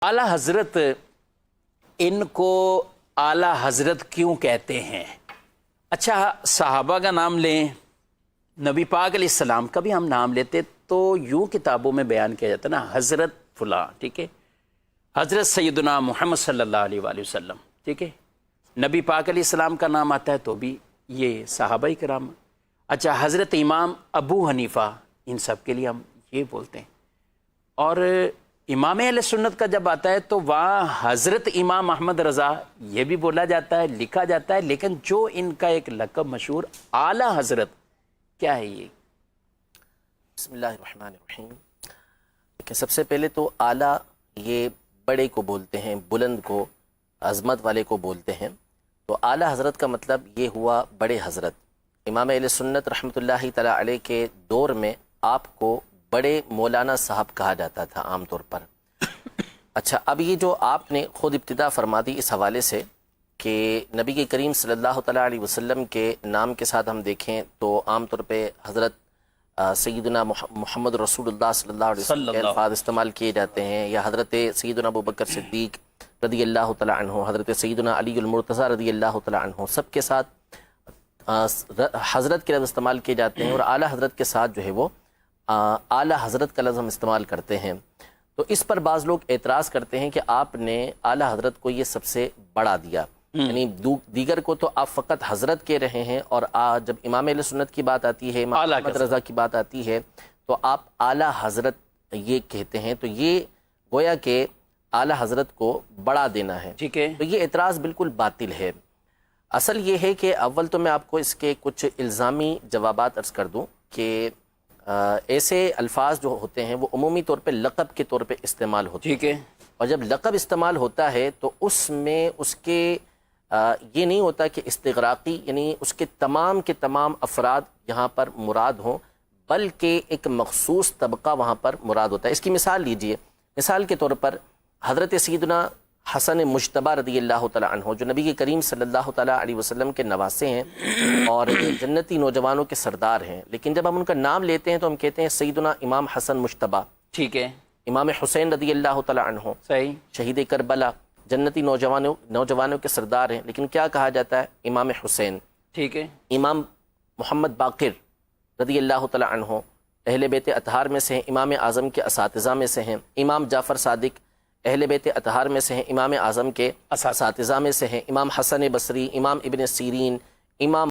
आला हजरत, इनको आला हजरत क्यों कहते हैं? अच्छा, सहाबा का नाम लें, नबी पाक अलैहिस्सलाम का भी हम नाम लेते तो यूं किताबों में बयान किया जाता ना, हजरत फुला, ठीक है, हजरत सैयदना मोहम्मद सल्लल्लाहु अलैहि वसल्लम, ठीक है। नबी पाक अलैहिस्सलाम का नाम आता है तो भी ये सहाबा किराम। अच्छा, हजरत इमाम अबू हनीफा, इन सब के लिए हम ये बोलते हैं। और इमाम अहले सुन्नत का जब आता है तो वहाँ हज़रत इमाम अहमद रज़ा ये भी बोला जाता है, लिखा जाता है, लेकिन जो इनका एक लक़ब मशहूर आला हज़रत, क्या है ये? बिस्मिल्लाहिर्रहमानिर्रहीम। देखिए, सबसे पहले तो आला ये बड़े को बोलते हैं, बुलंद को, अज़मत वाले को बोलते हैं। तो आला हज़रत का मतलब ये हुआ बड़े हज़रत। इमाम अहले सुन्नत रहमतुल्लाहि तआला अलैह के दौर में आपको बड़े मौलाना साहब कहा जाता था आम तौर पर। अच्छा, अब ये जो आपने ख़ुद इब्तिदा फरमा दी इस हवाले से कि नबी के करीम सल्लल्लाहु तआला अलैहि वसल्लम के नाम के साथ हम देखें तो आम तौर पे हज़रत सैयदना मोहम्मद रसूलुल्लाह सल्लल्लाहु अलैहि वसल्लम के अल्फाज इस्तेमाल किए जाते हैं, या हज़रत सैयदना अबू बकर सिद्दीक़ रदी अल्लाह तआला अन्हु, हज़रत सैयदना अली अल मुर्तज़ा रदी अल्लाह तआला अन्हु, सब के साथ हज़रत के लफ्ज़ इस्तेमाल किए जाते हैं। और आला हज़रत के साथ जो है वो आला हज़रत का लफ्ज़ हम इस्तेमाल करते हैं। तो इस पर बाज़ लोग एतराज़ करते हैं कि आपने आला हज़रत को ये सबसे बड़ा दिया, यानी दीगर को तो आप फ़कत हज़रत कह रहे हैं, और जब इमाम अहले सुन्नत की बात आती है, इमाम अहमद रज़ा की बात आती है, तो आप आला हज़रत ये कहते हैं। तो ये गोया के आला हज़रत को बड़ा देना है, ठीक है। तो ये एतराज़ बिल्कुल बातिल है। असल ये है कि अव्वल तो मैं आपको इसके कुछ इल्ज़ामी जवाबात अर्ज़ कर दूँ कि ऐसे अल्फाज जो होते हैं वो उमूमी तौर पे लक़ब के तौर पे इस्तेमाल होते हैं, ठीक है। और जब लक़ब इस्तेमाल होता है तो उसमें उसके ये नहीं होता कि इस्तिग़राक़ी, यानी उसके तमाम के तमाम अफराद यहाँ पर मुराद हों, बल्कि एक मख़सूस तबका वहाँ पर मुराद होता है। इसकी मिसाल लीजिए, मिसाल के तौर पर हज़रत सैयदना हसन मुज्तबा रदी अल्लाह तआला अन्हु, जो नबी के करीम सल्लल्लाहु तआला अलैहि वसल्लम के नवासे हैं और जन्नती नौजवानों के सरदार हैं, लेकिन जब हम उनका नाम लेते हैं तो हम कहते हैं सैयदना इमाम हसन मुज्तबा, ठीक है। इमाम हुसैन रदी अल्लाह तआला अन्हु, सही, शहीद करबला, जन्नती नौजवानों के सरदार हैं, लेकिन क्या कहा जाता है? इमाम हुसैन, ठीक है। इमाम मोहम्मद बाक़िर रदी अल्लाह तआला अन्हु अहले बैत अतहार में से हैं, इमाम आज़म के असातिज़ा में से हैं। इमाम जाफ़र सादिक अहले बैत अतहार में से हैं, इमाम आज़म के असातिज़ा में से हैं। इमाम हसन बसरी, इमाम इब्न सीरीन, इमाम